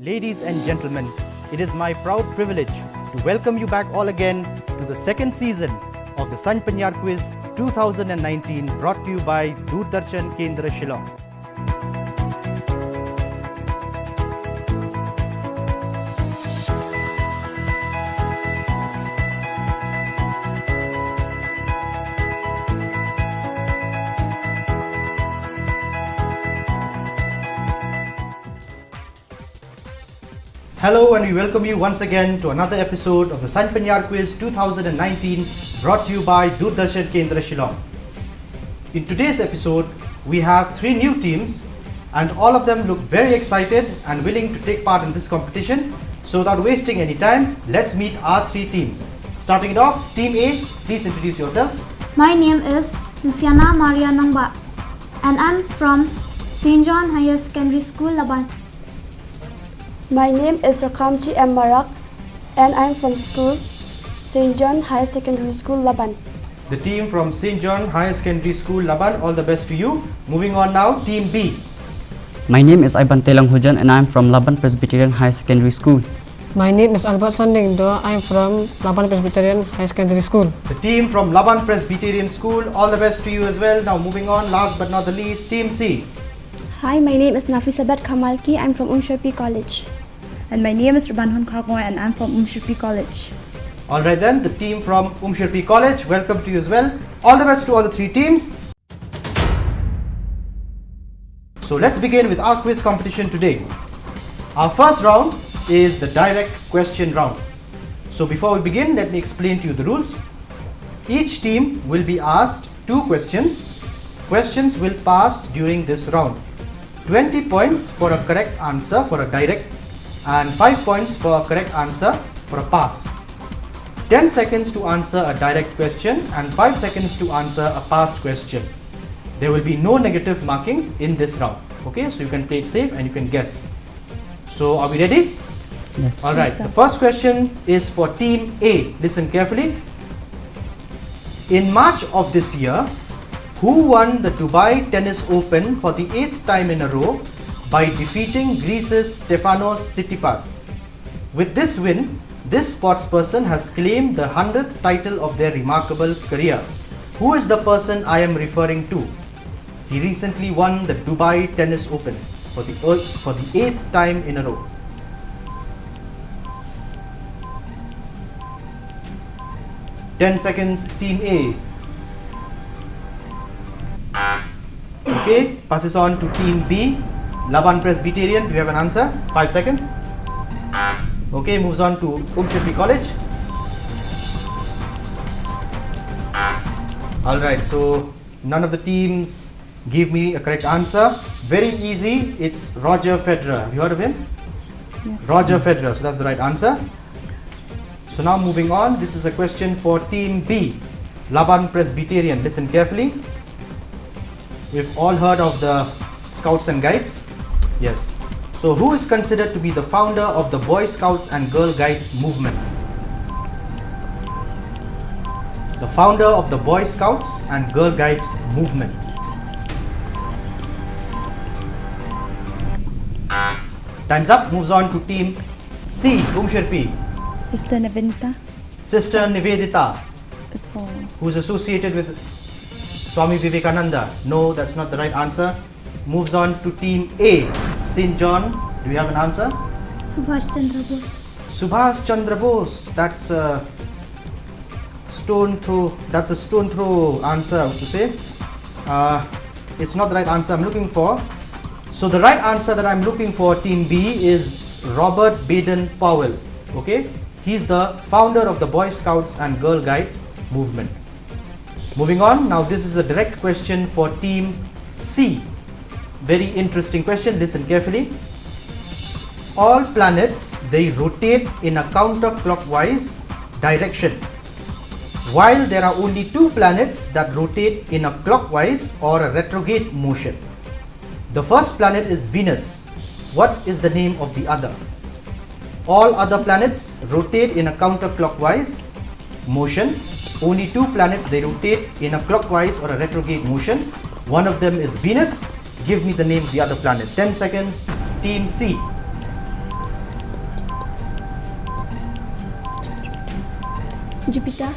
Ladies and gentlemen, it is my proud privilege to welcome you back all again to the second season of the Sain Pyniar Quiz 2019 brought to you by Doordarshan Kendra Shillong. Hello and we welcome you once again to another episode of the Sain Pyniar Quiz 2019 brought to you by Doordarshan Kendra Shillong. In today's episode, we have 3 new teams and all of them look very excited and willing to take part in this competition. So without wasting any time, let's meet our 3 teams. Starting it off, Team A, please introduce yourselves. My name is Luciana Maria Nongba and I'm from St. John Higher Secondary School, Laban. My name is Rakamchi M. Marak and I am from school St. John High Secondary School, Laban. The team from St. John Higher Secondary School, Laban, all the best to you. Moving on now, Team B. My name is Iban Telang Hujan and I am from Laban Presbyterian High Secondary School. My name is Albert Sandingdo. I am from Laban Presbyterian High Secondary School. The team from Laban Presbyterian School, all the best to you as well. Now moving on, last but not the least, Team C. Hi, my name is Nafisabat Kamalki. I'm from Umsherpi College. And my name is Rabanhon Khargoy and I'm from Umsherpi College. Alright then, the team from Umsherpi College, welcome to you as well. All the best to all the 3 teams. So let's begin with our quiz competition today. Our first round is the direct question round. So before we begin, let me explain to you the rules. Each team will be asked 2 questions. Questions will pass during this round. 20 points for a correct answer for a direct and 5 points for a correct answer for a pass. 10 seconds to answer a direct question and 5 seconds to answer a passed question. There will be no negative markings in this round. Okay, so you can play it safe and you can guess. So are we ready? Yes. Alright, the first question is for Team A. Listen carefully. In March of this year, who won the Dubai Tennis Open for the 8th time in a row by defeating Greece's Stefanos Tsitsipas? With this win, this sportsperson has claimed the 100th title of their remarkable career. Who is the person I am referring to? He recently won the Dubai Tennis Open for the 8th time in a row. Ten seconds, Team A. Okay, passes on to Team B. Laban Presbyterian, do you have an answer? 5 seconds. Okay, moves on to Umsherpi College. Alright, so none of the teams give me a correct answer. Very easy, it's Roger Federer. Have you heard of him? Yes. Roger Federer, so that's the right answer. So now moving on, this is a question for Team B. Laban Presbyterian, listen carefully. We've all heard of the Scouts and Guides. Yes. So who is considered to be the founder of the Boy Scouts and Girl Guides movement? The founder of the Boy Scouts and Girl Guides movement. Time's up. Moves on to Team C. Umsherpi. Sister Nevinita Sister Nivedita, is for who's associated with Swami Vivekananda. No, that's not the right answer. Moves on to Team A. St. John, do you have an answer? Subhash Chandra Bose. Subhash Chandra Bose. That's a stone throw. That's a stone throw answer, I would say. It's not the right answer I'm looking for. So the right answer that I'm looking for, Team B, is Robert Baden Powell. Okay, he's the founder of the Boy Scouts and Girl Guides movement. Moving on, now this is a direct question for Team C. Very interesting question, listen carefully. All planets, they rotate in a counterclockwise direction, while there are only 2 planets that rotate in a clockwise or a retrograde motion. The first planet is Venus. What is the name of the other? All other planets rotate in a counterclockwise motion. Only 2 planets, they rotate in a clockwise or a retrograde motion. One of them is Venus. Give me the name of the other planet. 10 seconds. Team C. Jupiter.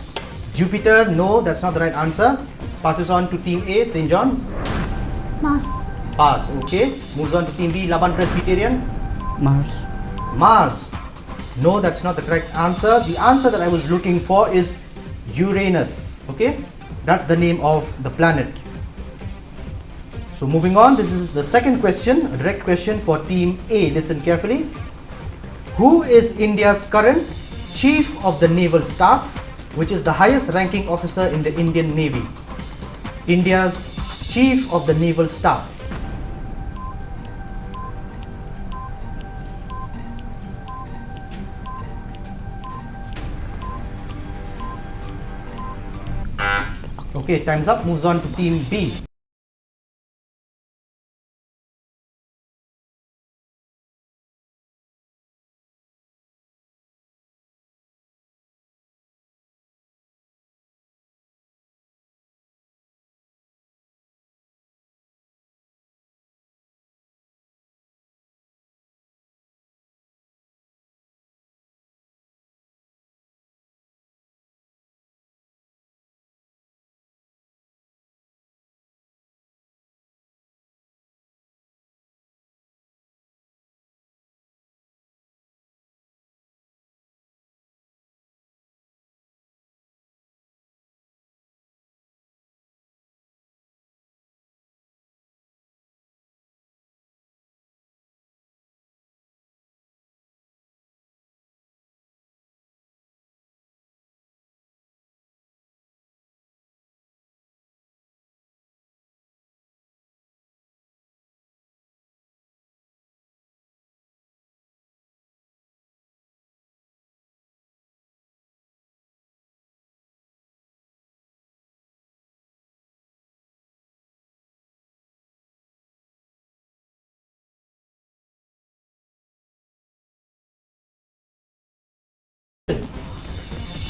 Jupiter, no, that's not the right answer. Passes on to team A, St. John's. Mars. Pass, okay. Moves on to team B, Laban Presbyterian. Mars. Mars. No, that's not the correct answer. The answer that I was looking for is Uranus, okay. That's the name of the planet. So moving on, this is the second question, a direct question for team A. Listen carefully. Who is India's current Chief of the Naval Staff, which is the highest ranking officer in the Indian Navy? India's Chief of the Naval Staff. Okay, time's up. Moves on to team B.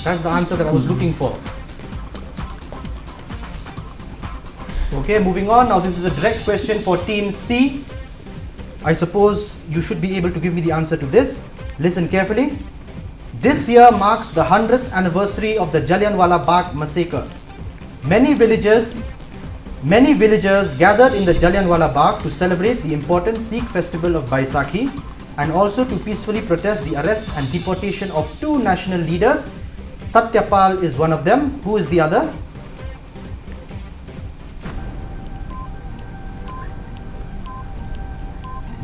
That's the answer that I was looking for. Okay, moving on. Now this is a direct question for team C. I suppose you should be able to give me the answer to this. Listen carefully. This year marks the 100th anniversary of the Jallianwala Bagh massacre. Many villagers gathered in the Jallianwala Bagh to celebrate the important Sikh festival of Baisakhi and also to peacefully protest the arrest and deportation of two national leaders. Satyapal is one of them. Who is the other?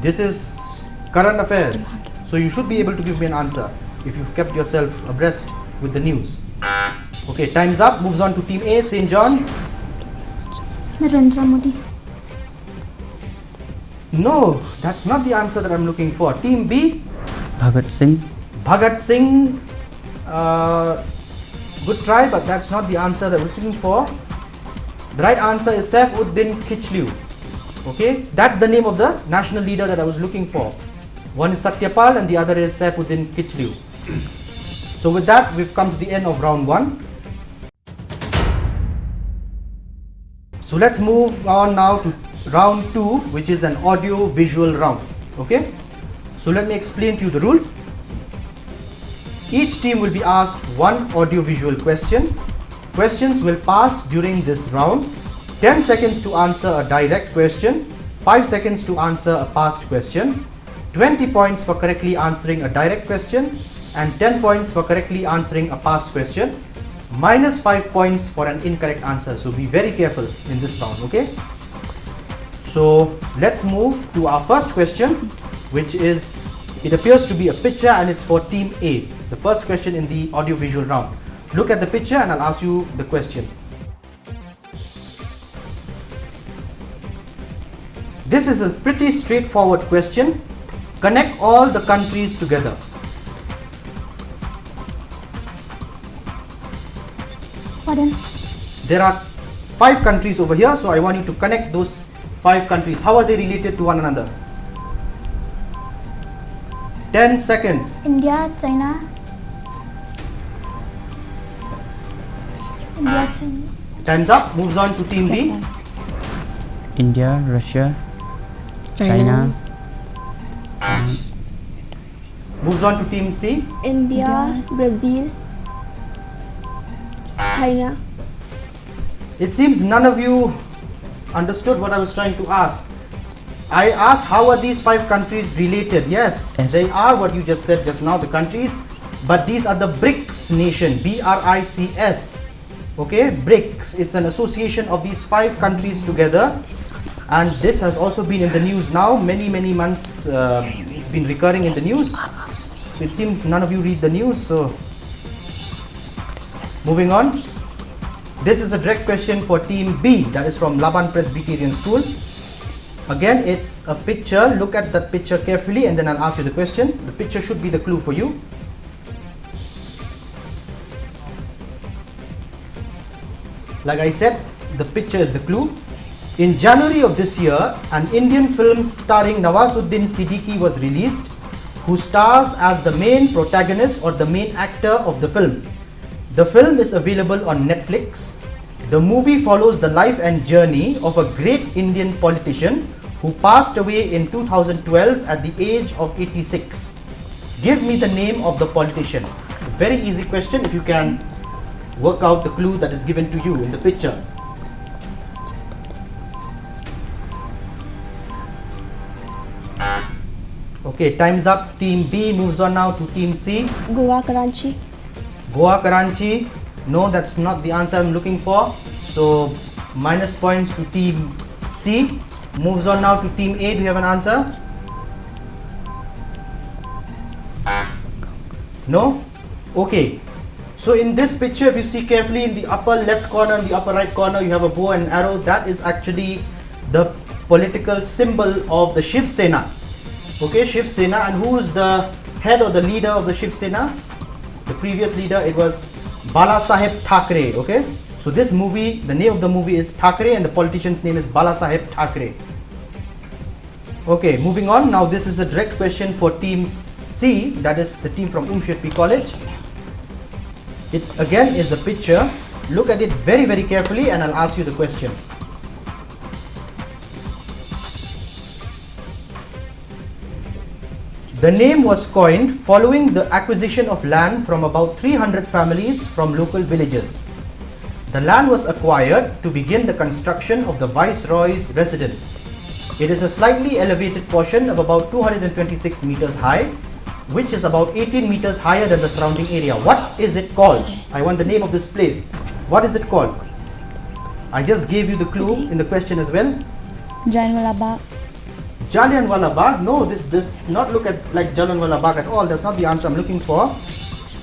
This is current affairs. So you should be able to give me an answer if you've kept yourself abreast with the news. Okay, time's up. Moves on to team A, St. John's. Narendra Modi. No, that's not the answer that I'm looking for. Team B, Bhagat Singh. Bhagat Singh. Good try, but that's not the answer that we're looking for. The right answer is Saifuddin Kichliu. Okay, that's the name of the national leader that I was looking for. One is Satyapal and the other is Saifuddin Kichliu. So with that, we've come to the end of round one. So let's move on now to round two, which is an audio visual round. Okay, so let me explain to you the rules. Each team will be asked one audio visual question. Questions will pass during this round. 10 seconds to answer a direct question, 5 seconds to answer a past question, 20 points for correctly answering a direct question, and 10 points for correctly answering a past question, minus 5 points for an incorrect answer. So be very careful in this round, okay? So let's move to our first question, which is, it appears to be a picture and it's for team A. The first question in the audio visual round. Look at the picture and I'll ask you the question. This is a pretty straightforward question. Connect all the countries together. Pardon? There are 5 countries over here, so I want you to connect those 5 countries. How are they related to one another? 10 seconds. India, China. India, China. Time's up. Moves on to team B. India, Russia, China. Moves on to team C. India, Brazil, China. It seems none of you understood what I was trying to ask. I asked how are these 5 countries related? Yes, Yes. they are what you just said just now, the countries, but these are the BRICS nation, BRICS. Okay, BRICS. It's an association of these 5 countries together, and this has also been in the news now, many months. It's been recurring in the news. So it seems none of you read the news. So moving on. This is a direct question for team B, that is from Laban Presbyterian School. Again, it's a picture. Look at that picture carefully and then I'll ask you the question. The picture should be the clue for you. Like I said, the picture is the clue. In January of this year, an Indian film starring Nawazuddin Siddiqui was released, who stars as the main protagonist or the main actor of the film. The film is available on Netflix. The movie follows the life and journey of a great Indian politician who passed away in 2012 at the age of 86. Give me the name of the politician. Very easy question if you can work out the clue that is given to you in the picture. Okay, time's up. Team B moves on now to Team C. Goa, Karachi. Goa, Karachi. No, that's not the answer I'm looking for. So, minus points to Team C. Moves on now to Team A. Do you have an answer? No? Okay. So, in this picture, if you see carefully in the upper left corner and the upper right corner, you have a bow and arrow. That is actually the political symbol of the Shiv Sena. Okay, Shiv Sena. And who is the head or the leader of the Shiv Sena? The previous leader, it was Bala Saheb Thackeray. Okay, so this movie, the name of the movie is Thackeray and the politician's name is Bala Saheb Thackeray. Okay, moving on. Now this is a direct question for Team C, that is the team from Umshirpi College. It again is a picture. Look at it very carefully and I'll ask you the question. The name was coined following the acquisition of land from about 300 families from local villages. The land was acquired to begin the construction of the Viceroy's residence. It is a slightly elevated portion of about 226 meters high, which is about 18 meters higher than the surrounding area. What is it called? I want the name of this place. What is it called? I just gave you the clue in the question as well. Jallianwala Bagh. Jallianwala Bagh. No, this does not look at like Jallianwala Bagh at all. That's not the answer I'm looking for.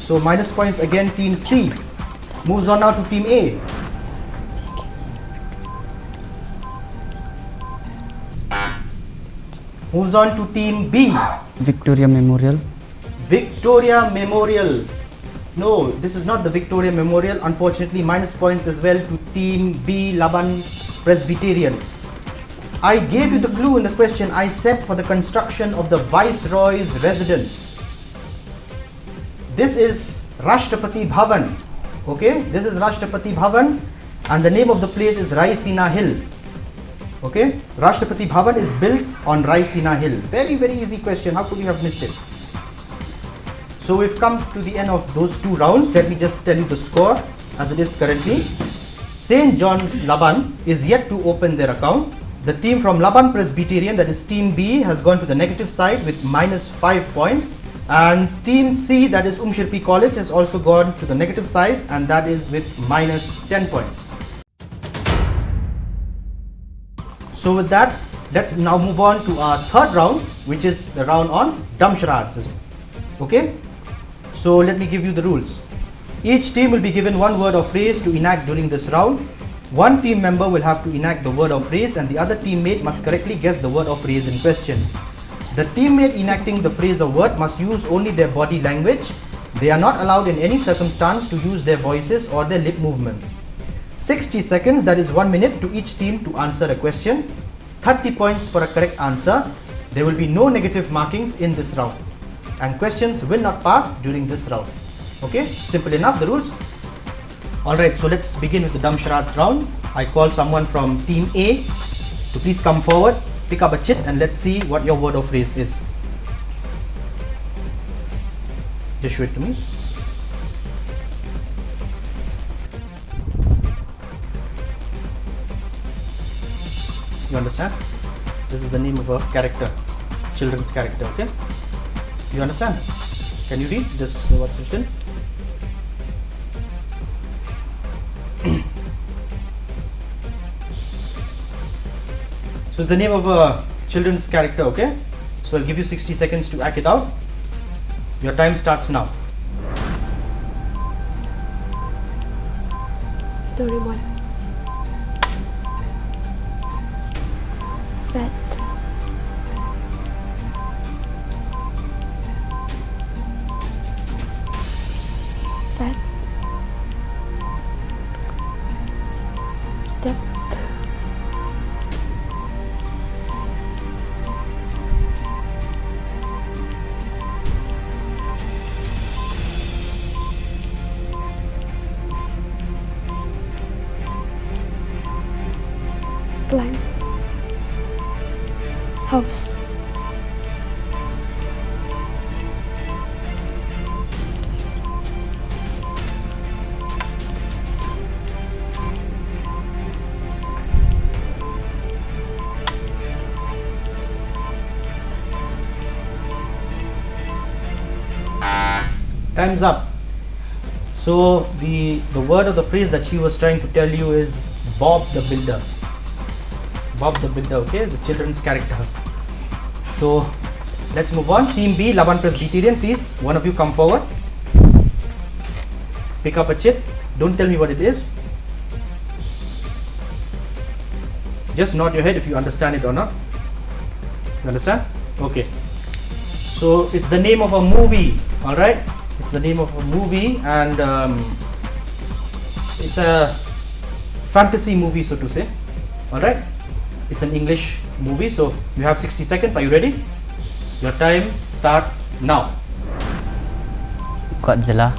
So minus points again, Team C. Moves on now to Team A. Moves on to Team B. Victoria Memorial. Victoria Memorial. No, this is not the Victoria Memorial. Unfortunately, minus points as well to Team B, Laban Presbyterian. I gave you the clue in the question. I said for the construction of the Viceroy's residence. This is Rashtrapati Bhavan. Okay, this is Rashtrapati Bhavan and the name of the place is Raisina Hill. Okay, Rashtrapati Bhavan is built on Raisina Hill. Very easy question. How could you have missed it? So we've come to the end of those 2 rounds. Let me just tell you the score as it is currently. St. John's Laban is yet to open their account. The team from Laban Presbyterian, that is Team B, has gone to the negative side with minus 5 points. And Team C, that is Umshirpi College, has also gone to the negative side and that is with minus 10 points. So with that, let's now move on to our 3rd round, which is the round on dumb charades. Okay? So let me give you the rules. Each team will be given 1 word or phrase to enact during this round. One team member will have to enact the word or phrase and the other teammate must correctly guess the word or phrase in question. The teammate enacting the phrase or word must use only their body language. They are not allowed in any circumstance to use their voices or their lip movements. 60 seconds, that is 1 minute, to each team to answer a question. 30 points for a correct answer. There will be no negative markings in this round. And questions will not pass during this round. Okay, simple enough, the rules. Alright, so let's begin with the dumb charades round. I call someone from Team A to please come forward, pick up a chit and let's see what your word or phrase is. Just show it to me. You understand? This is the name of a character, children's character. Okay. You understand? Can you read this? What's written? So it's the name of a children's character. Okay. So I'll give you 60 seconds to act it out. Your time starts now. Doraemon. Fat. Fat. Step. Climb. House. Time's up. So the word or the phrase that she was trying to tell you is Bob the Builder. Bob the Builder, okay, the children's character. So let's move on. Team B, Laban Presbyterian, please. One of you come forward. Pick up a chit. Don't tell me what it is. Just nod your head if you understand it or not. You understand? Okay. So it's the name of a movie. All right. It's the name of a movie, and it's a fantasy movie, so to say. All right. It's an English movie, so you have 60 seconds. Are you ready? Your time starts now. Godzilla,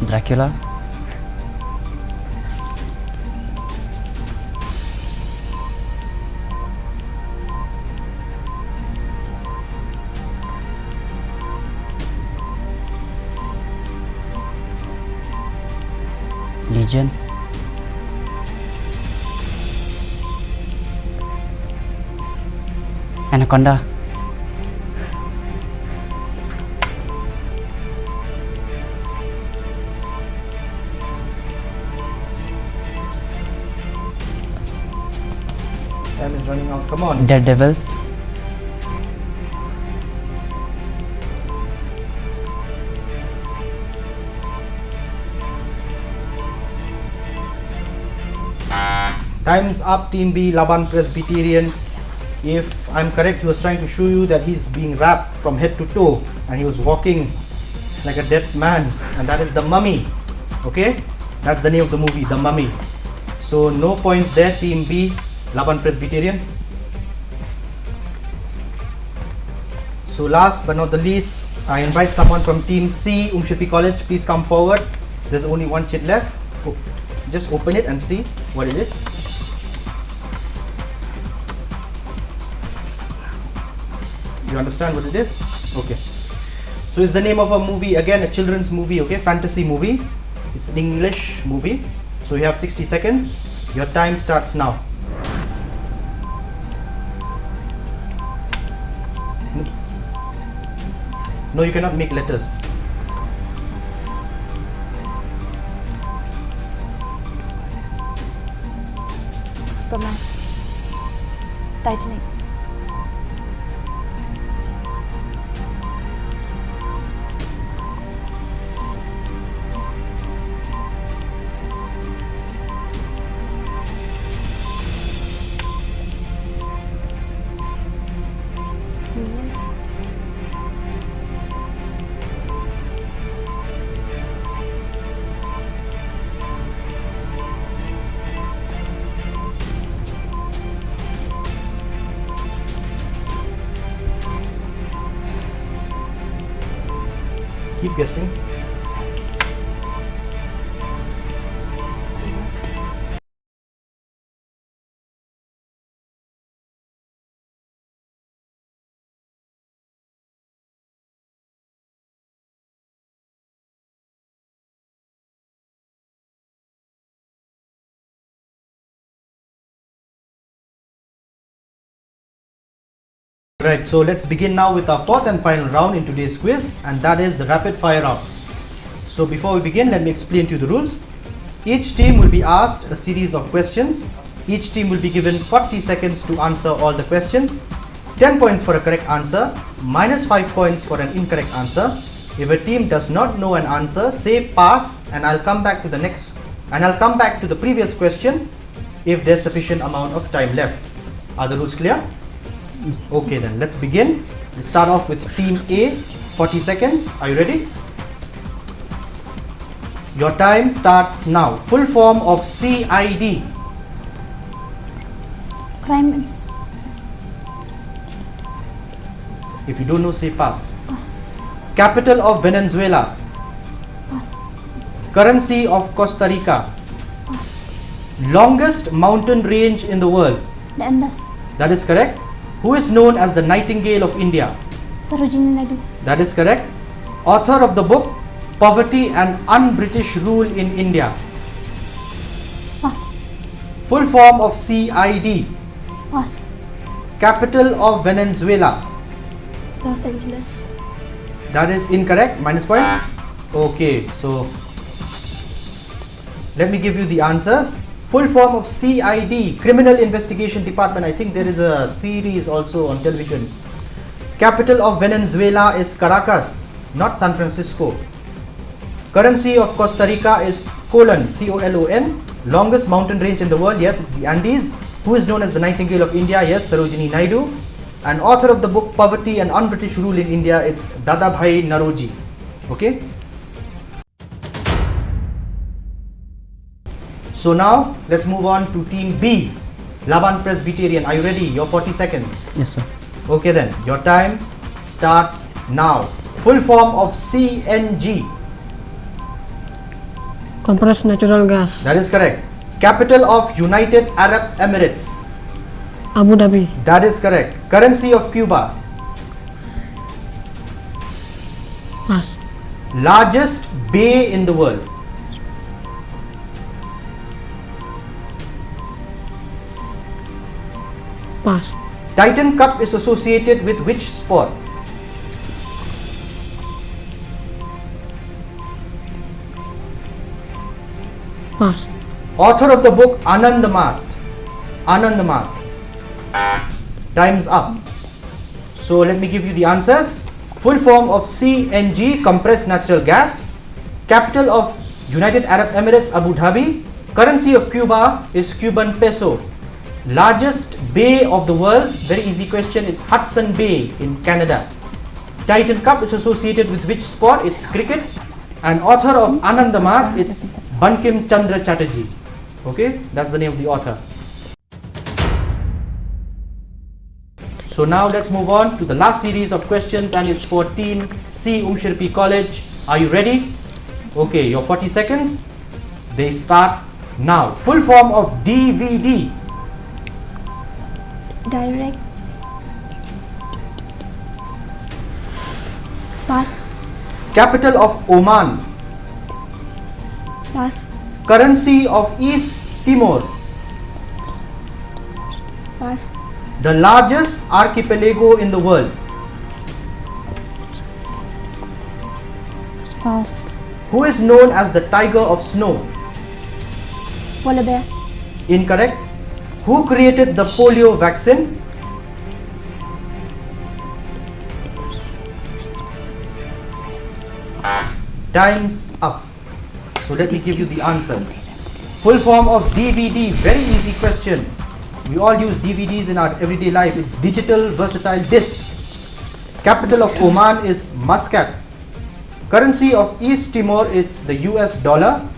Dracula, Legion, Anaconda, Time is running out. Come on. Daredevil, Time's up, Team B, Laban Presbyterian. If I'm correct, he was trying to show you that he's being wrapped from head to toe and he was walking like a dead man, and that is the Mummy. Okay, that's the name of the movie, the Mummy. So no points there, Team B, Laban Presbyterian. So last but not the least, I invite someone from Team C, Umshipi College. Please come forward. There's only one chit left. Just open it and see what it is. You understand what it is? Okay. So it's the name of a movie, again a children's movie, okay, fantasy movie. It's an English movie. So you have 60 seconds. Your time starts now. No, you cannot make letters. Superman. Titanic. Minions. Keep guessing. Right, so let's begin now with our fourth and final round in today's quiz, and that is the rapid fire round. So before we begin, let me explain to you the rules. Each team will be asked a series of questions. Each team will be given 40 seconds to answer all the questions. 10 points for a correct answer, minus 5 points for an incorrect answer. If a team does not know an answer, say pass, and I'll come back to the previous question if there's sufficient amount of time left. Are the rules clear? Okay, then let's begin. Let's start off with team A. 40 seconds. Are you ready? Your time starts now. Full form of CID. Crime is If you don't know, say pass. pass. Capital of Venezuela. Pass. Currency of Costa Rica. Pass. Longest mountain range in the world. The Andes. That is correct. Who is known as the Nightingale of India? Sarojini Naidu. That is correct. Author of the book Poverty and Un-British Rule in India. Pass. Full form of CID. Pass. Capital of Venezuela. Los Angeles. That is incorrect. Minus point. Okay, so let me give you the answers. Full form of CID, Criminal Investigation Department. I think there is a series also on television. Capital of Venezuela is Caracas, not San Francisco. Currency of Costa Rica is colon, C-O-L-O-N. Longest mountain range in the world, yes, it's the Andes. Who is known as the Nightingale of India? Yes, Sarojini Naidu. And author of the book Poverty and Un-British Rule in India, it's Dadabhai Naroji. Okay. So now let's move on to team B, Laban Presbyterian. Are you ready? Your 40 seconds. Yes, sir. Okay then, your time starts now. Full form of CNG. Compressed natural gas. That is correct. Capital of United Arab Emirates. Abu Dhabi. That is correct. Currency of Cuba. Pass. Largest bay in the world. Pass. Titan Cup is associated with which sport? Pass. Author of the book Anandamath. Anandamath. Time's up. So let me give you the answers. Full form of CNG, compressed natural gas. Capital of United Arab Emirates, Abu Dhabi. Currency of Cuba is Cuban peso. Largest bay of the world, very easy question, it's Hudson Bay in Canada. Titan Cup is associated with which sport? It's cricket. And author of Anandamath, it's Bankim Chandra Chatterjee. Okay, that's the name of the author. So now let's move on to the last series of questions, and it's for team C, Umshirpi College. Are you ready? Okay, your 40 seconds, they start now. Full form of DVD. Direct. Pass. Capital of Oman. Pass. Currency of East Timor. Pass. The largest archipelago in the world. Pass. Who is known as the Tiger of Snow? Polar bear. Incorrect. Who created the polio vaccine? Time's up. So let me give you the answers. Full form of DVD, very easy question. We all use DVDs in our everyday life. It's digital versatile disc. Capital of Oman is Muscat. Currency of East Timor is the US dollar.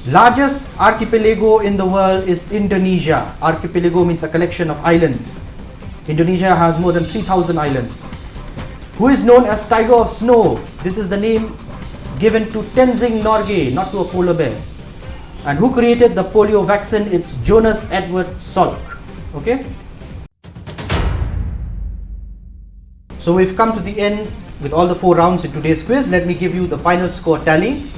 Largest archipelago in the world is Indonesia. Archipelago means a collection of islands. Indonesia has more than 3,000 islands. Who is known as Tiger of Snow? This is the name given to Tenzing Norgay, not to a polar bear. And who created the polio vaccine? It's Jonas Edward Salk. Okay. So we've come to the end with all the 4 rounds in today's quiz. Let me give you the final score tally.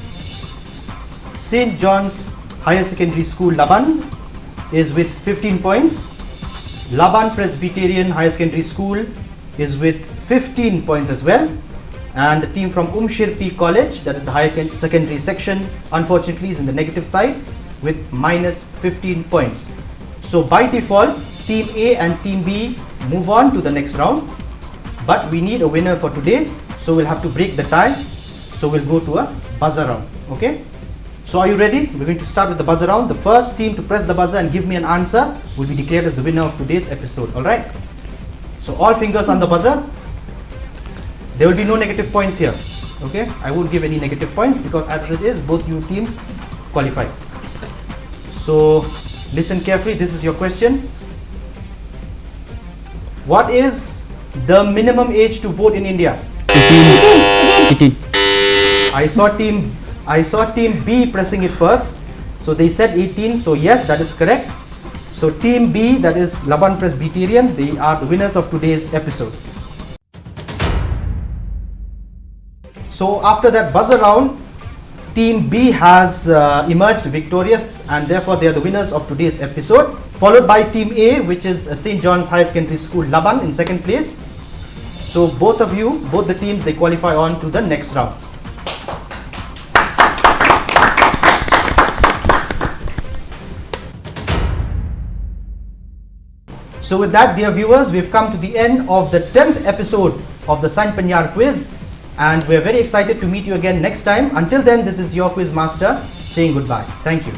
St. John's Higher Secondary School Laban is with 15 points. Laban Presbyterian Higher Secondary School is with 15 points as well. And the team from Umshirpi College, that is the higher secondary section, unfortunately is in the negative side with minus 15 points. So by default, Team A and Team B move on to the next round. But we need a winner for today, so we'll have to break the tie. So we'll go to a buzzer round, okay? So are you ready? We're going to start with the buzzer round. The first team to press the buzzer and give me an answer will be declared as the winner of today's episode, alright? So all fingers on the buzzer. There will be no negative points here, okay? I won't give any negative points because as it is, both you teams qualify. So listen carefully, this is your question. What is the minimum age to vote in India? 18. I saw team B pressing it first. So they said 18, so yes, that is correct. So team B, that is Laban Presbyterian, they are the winners of today's episode. So after that buzzer round, team B has emerged victorious and therefore they are the winners of today's episode, followed by team A, which is St. John's Higher Secondary School Laban in second place. So both the teams, they qualify on to the next round. So with that, dear viewers, we've come to the end of the 10th episode of the Sain Pyniar quiz, and we're very excited to meet you again next time. Until then, this is your quiz master saying goodbye. Thank you.